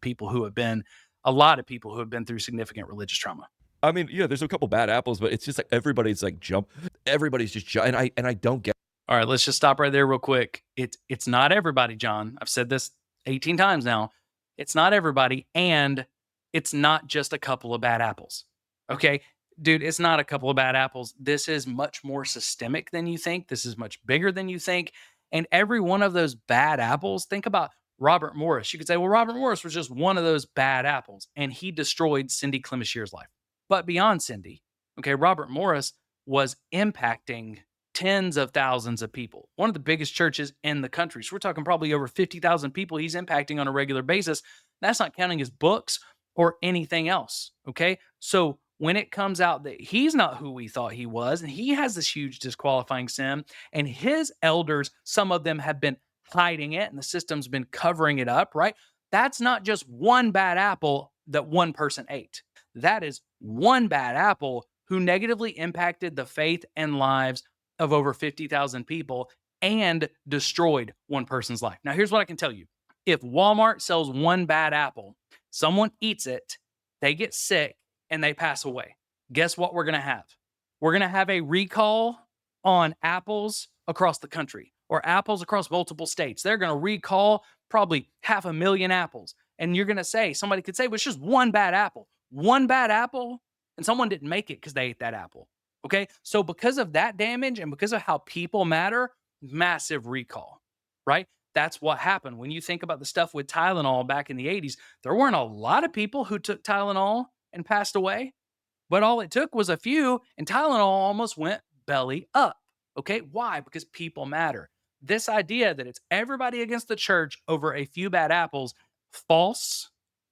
a lot of people who have been through significant religious trauma. I mean, yeah, there's a couple bad apples, but it's just like everybody's just and I don't get. All right, let's just stop right there real quick. It's not everybody, John. I've said this 18 times now. It's not everybody, and it's not just a couple of bad apples. Okay? Dude, it's not a couple of bad apples. This is much more systemic than you think. This is much bigger than you think. And every one of those bad apples, think about Robert Morris. You could say, well, Robert Morris was just one of those bad apples, and he destroyed Cindy Clemishier's life. But beyond Cindy, okay, Robert Morris was impacting tens of thousands of people. One of the biggest churches in the country. So we're talking probably over 50,000 people he's impacting on a regular basis. That's not counting his books or anything else. Okay. So when it comes out that he's not who we thought he was, and he has this huge disqualifying sin, and his elders, some of them have been hiding it, and the system's been covering it up, right? That's not just one bad apple that one person ate. That is one bad apple who negatively impacted the faith and lives of over 50,000 people and destroyed one person's life. Now, here's what I can tell you. If Walmart sells one bad apple, someone eats it, they get sick, and they pass away. Guess what we're going to have? We're going to have a recall on apples across the country or apples across multiple states. They're going to recall probably 500,000 apples. And you're going to say, somebody could say, well, it's just one bad apple. One bad apple, and someone didn't make it because they ate that apple. Okay. So because of that damage and because of how people matter, massive recall, right? That's what happened. When you think about the stuff with Tylenol back in the 80s, there weren't a lot of people who took Tylenol and passed away, but all it took was a few, and Tylenol almost went belly up. Okay. Why? Because people matter. This idea that it's everybody against the church over a few bad apples, false,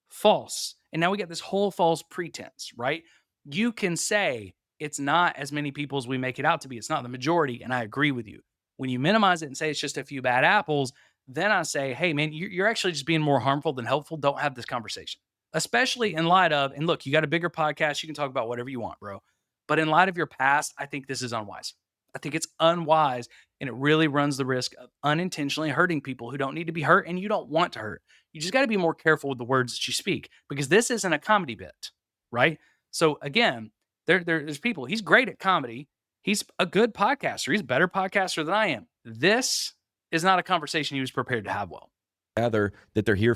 false. And now we get this whole false pretense, right? You can say it's not as many people as we make it out to be. It's not the majority. And I agree with you. When you minimize it and say it's just a few bad apples, then I say, hey, man, you're actually just being more harmful than helpful. Don't have this conversation, especially in light of, and look, you got a bigger podcast. You can talk about whatever you want, bro. But in light of your past, I think this is unwise. I think it's unwise, and it really runs the risk of unintentionally hurting people who don't need to be hurt and you don't want to hurt. You just got to be more careful with the words that you speak because this isn't a comedy bit, right? So again, there's people. He's great at comedy. He's a good podcaster. He's a better podcaster than I am. This is not a conversation he was prepared to have well. Rather that they're here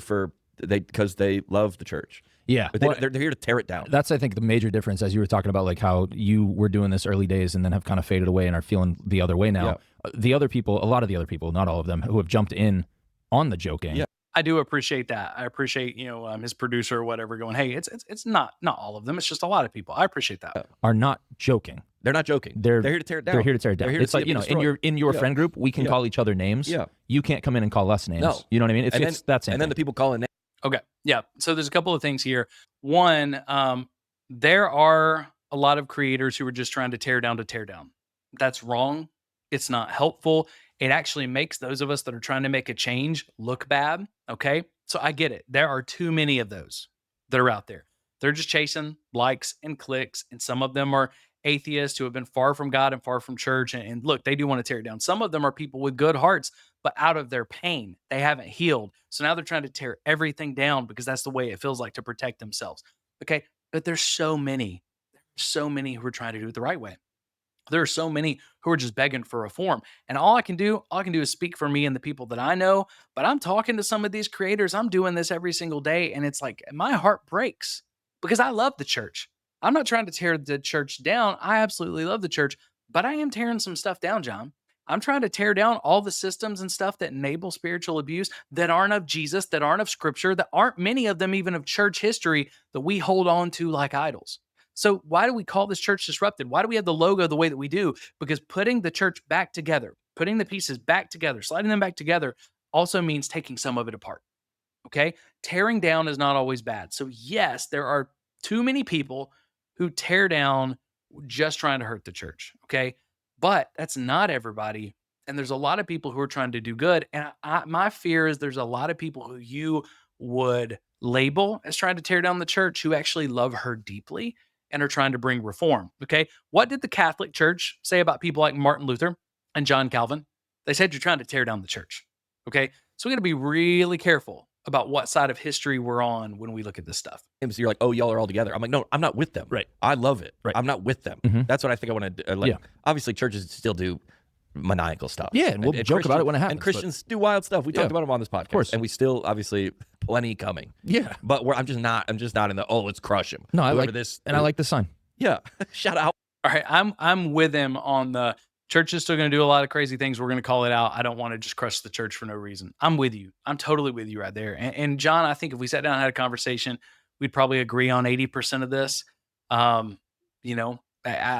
because they love the church. Yeah. But they're here to tear it down. That's, I think, the major difference, as you were talking about, like how you were doing this early days and then have kind of faded away and are feeling the other way now. Yeah. The other people, a lot of the other people, not all of them, who have jumped in on the joking. Yeah. I do appreciate that. I appreciate, his producer or whatever going, hey, it's not all of them. It's just a lot of people. I appreciate that. Are not joking. They're not joking. They're here to tear it down. They're here to tear it down. It's like, in your Yeah. friend group, we can Yeah. call each other names. Yeah. You can't come in and call us names. No. You know what I mean? And then the people calling names. Okay. Yeah. So there's a couple of things here. One, there are a lot of creators who are just trying to tear down. That's wrong. It's not helpful. It actually makes those of us that are trying to make a change look bad. Okay. So I get it. There are too many of those that are out there. They're just chasing likes and clicks. And some of them are atheists who have been far from God and far from church. And look, they do want to tear it down. Some of them are people with good hearts, but out of their pain, they haven't healed. So now they're trying to tear everything down because that's the way it feels like to protect themselves. Okay. But there's so many who are trying to do it the right way. There are so many who are just begging for reform. And all I can do is speak for me and the people that I know. But I'm talking to some of these creators. I'm doing this every single day. And it's like my heart breaks because I love the church. I'm not trying to tear the church down. I absolutely love the church, but I am tearing some stuff down, John. I'm trying to tear down all the systems and stuff that enable spiritual abuse that aren't of Jesus, that aren't of scripture, that aren't many of them even of church history that we hold on to like idols. So why do we call this church disrupted? Why do we have the logo the way that we do? Because putting the church back together, putting the pieces back together, sliding them back together also means taking some of it apart. Okay? Tearing down is not always bad. So yes, there are too many people who tear down just trying to hurt the church. Okay? But that's not everybody. And there's a lot of people who are trying to do good. And my fear is there's a lot of people who you would label as trying to tear down the church who actually love her deeply and are trying to bring reform. Okay. What did the Catholic Church say about people like Martin Luther and John Calvin? They said you're trying to tear down the church. Okay. So we got to be really careful about what side of history we're on when we look at this stuff. So you're like, oh, y'all are all together. I'm like, no, I'm not with them. Right. I love it. Right. I'm not with them. Mhm. That's what I think I want to do. Yeah. Obviously, churches still do maniacal stuff. Yeah, and we'll joke about it when it happens. And Christians do wild stuff. We talked about them on this podcast. Of course. And we still, obviously, plenty coming. Yeah. But I'm just not in the, let's crush him. No, I Whoever like this. and I like the sign. Yeah. Shout out. All right. I'm with him on the church is still going to do a lot of crazy things. We're going to call it out. I don't want to just crush the church for no reason. I'm with you. I'm totally with you right there. And John, I think if we sat down and had a conversation, we'd probably agree on 80% of this. I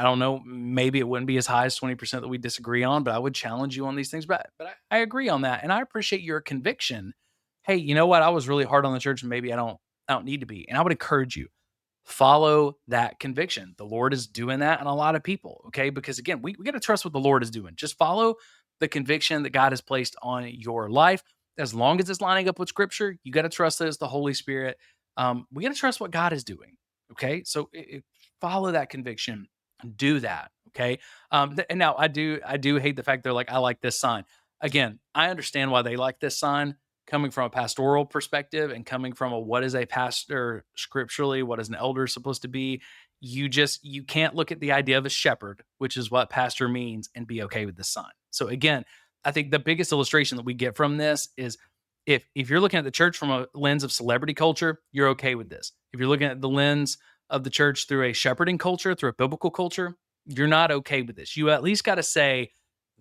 don't know. Maybe it wouldn't be as high as 20% that we disagree on, but I would challenge you on these things. But I agree on that. And I appreciate your conviction. Hey, you know what? I was really hard on the church and maybe I don't need to be. And I would encourage you, follow that conviction. The Lord is doing that in a lot of people. Okay. Because again, we got to trust what the Lord is doing. Just follow the conviction that God has placed on your life. As long as it's lining up with scripture, you got to trust that it's the Holy Spirit. We got to trust what God is doing. Okay. So follow that conviction. Do that. Okay. And now I do hate the fact they're like, I like this sign. Again, I understand why they like this sign coming from a pastoral perspective and coming from what is a pastor scripturally, what is an elder supposed to be. You can't look at the idea of a shepherd, which is what pastor means, and be okay with this sign. So again, I think the biggest illustration that we get from this is if you're looking at the church from a lens of celebrity culture, you're okay with this. If you're looking at the lens of the church through a shepherding culture, through a biblical culture, you're not okay with this. You at least got to say,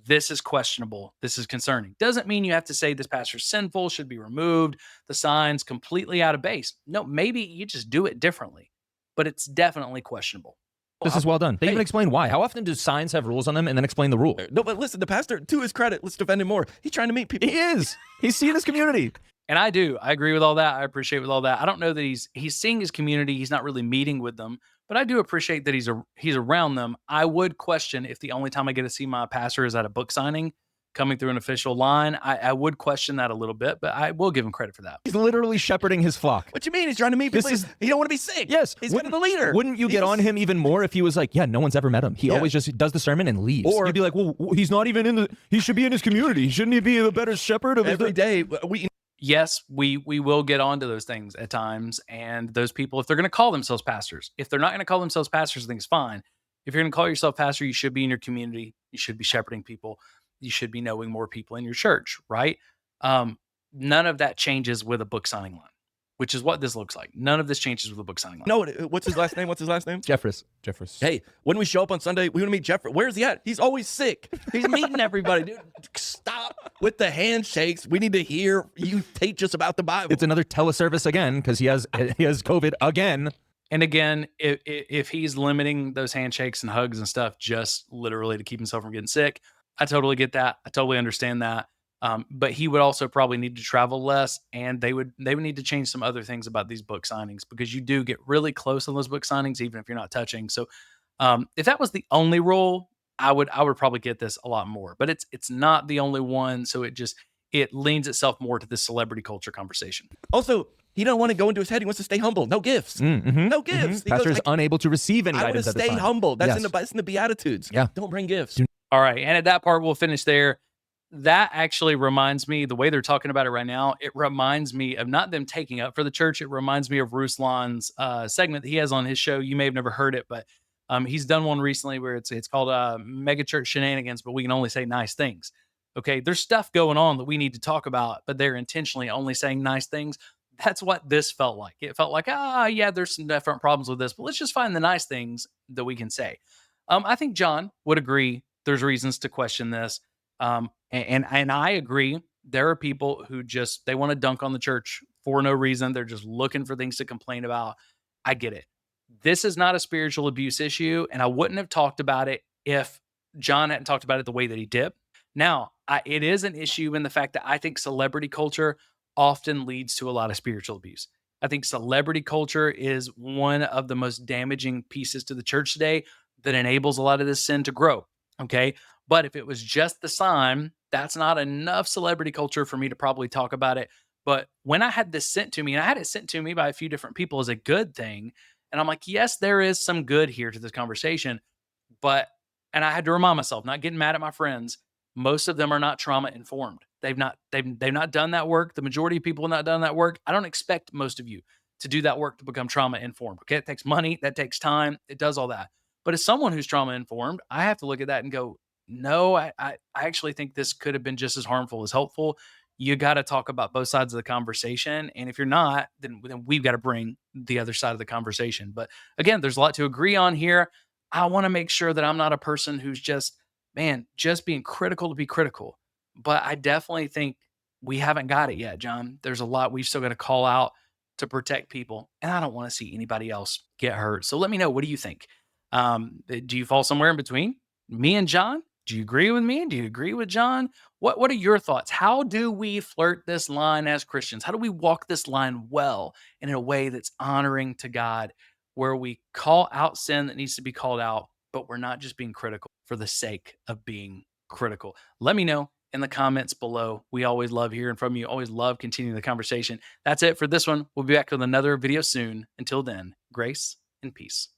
this is questionable. This is concerning. Doesn't mean you have to say this pastor's sinful, should be removed, the sign's completely out of base. No, maybe you just do it differently, but it's definitely questionable. This is well done. They even explain why. How often do signs have rules on them and then explain the rule? No, but listen, the pastor, to his credit, let's defend him more. He's trying to meet people. He is. He's seeing his community. And I agree with all that. I appreciate with all that. I don't know that he's seeing his community. He's not really meeting with them, but I do appreciate that he's around them. I would question if the only time I get to see my pastor is at a book signing coming through an official line. I would question that a little bit, but I will give him credit for that. He's literally shepherding his flock. What you mean? He's trying to meet people. He don't want to be sick. Yes. He's the leader. Wouldn't you get on him even more if he was like, yeah, no one's ever met him. He always just does the sermon and leaves. Or you'd be like, well, he's not even he should be in his community. Shouldn't he be the better shepherd of every day? Yes, we will get onto those things at times. And those people, if they're going to call themselves pastors, if they're not going to call themselves pastors, I think it's fine. If you're going to call yourself pastor, you should be in your community. You should be shepherding people. You should be knowing more people in your church, right? Um, None of that changes with a book signing line, which is what this looks like. None of this changes with a book signing line. No, what's his last name? What's his last name? Jeffress. Hey, when we show up on Sunday, we want to meet Jeffrey. Where's he at? He's always sick. He's meeting everybody, dude. Stop with the handshakes. We need to hear you teach us about the Bible. It's another teleservice again because he has COVID again. And again, if he's limiting those handshakes and hugs and stuff just literally to keep himself from getting sick, I totally get that. I totally understand that. But he would also probably need to travel less, and they would need to change some other things about these book signings, because you do get really close on those book signings, even if you're not touching. So if that was the only rule, I would probably get this a lot more. But it's not the only one, so it leans itself more to the celebrity culture conversation. Also, he don't want to go into his head. He wants to stay humble. No gifts. No gifts. He Pastor goes, is unable to receive any I want items to at this stay time. humble. That's Yes. in the Beatitudes. Yeah. Don't bring gifts. All right. And at that part, we'll finish there. That actually reminds me, the way they're talking about it right now, it reminds me of not them taking up for the church. It reminds me of Ruslan's segment that he has on his show. You may have never heard it, but he's done one recently where it's called Megachurch Shenanigans, but we can only say nice things. Okay. There's stuff going on that we need to talk about, but they're intentionally only saying nice things. That's what this felt like. It felt like, yeah, there's some different problems with this, but let's just find the nice things that we can say. I think John would agree there's reasons to question this. And I agree. There are people who they want to dunk on the church for no reason. They're just looking for things to complain about. I get it. This is not a spiritual abuse issue, and I wouldn't have talked about it if John hadn't talked about it the way that he did. Now, it is an issue in the fact that I think celebrity culture often leads to a lot of spiritual abuse. I think celebrity culture is one of the most damaging pieces to the church today that enables a lot of this sin to grow. Okay. But if it was just the sign, that's not enough celebrity culture for me to probably talk about it. But when I had this sent to me, and I had it sent to me by a few different people as a good thing, and I'm like, yes, there is some good here to this conversation. And I had to remind myself, not getting mad at my friends, most of them are not trauma informed. They've not done that work. The majority of people have not done that work. I don't expect most of you to do that work to become trauma informed. Okay. It takes money, that takes time, it does all that. But as someone who's trauma informed, I have to look at that and go, no, I actually think this could have been just as harmful as helpful. You got to talk about both sides of the conversation. And if you're not, then we've got to bring the other side of the conversation. But again, there's a lot to agree on here. I want to make sure that I'm not a person who's just being critical to be critical. But I definitely think we haven't got it yet, John. There's a lot we've still got to call out to protect people. And I don't want to see anybody else get hurt. So let me know, what do you think? Do you fall somewhere in between me and John? Do you agree with me? Do you agree with John? What are your thoughts? How do we flirt this line as Christians? How do we walk this line well in a way that's honoring to God, where we call out sin that needs to be called out, but we're not just being critical for the sake of being critical? Let me know in the comments below. We always love hearing from you. Always love continuing the conversation. That's it for this one. We'll be back with another video soon. Until then, grace and peace.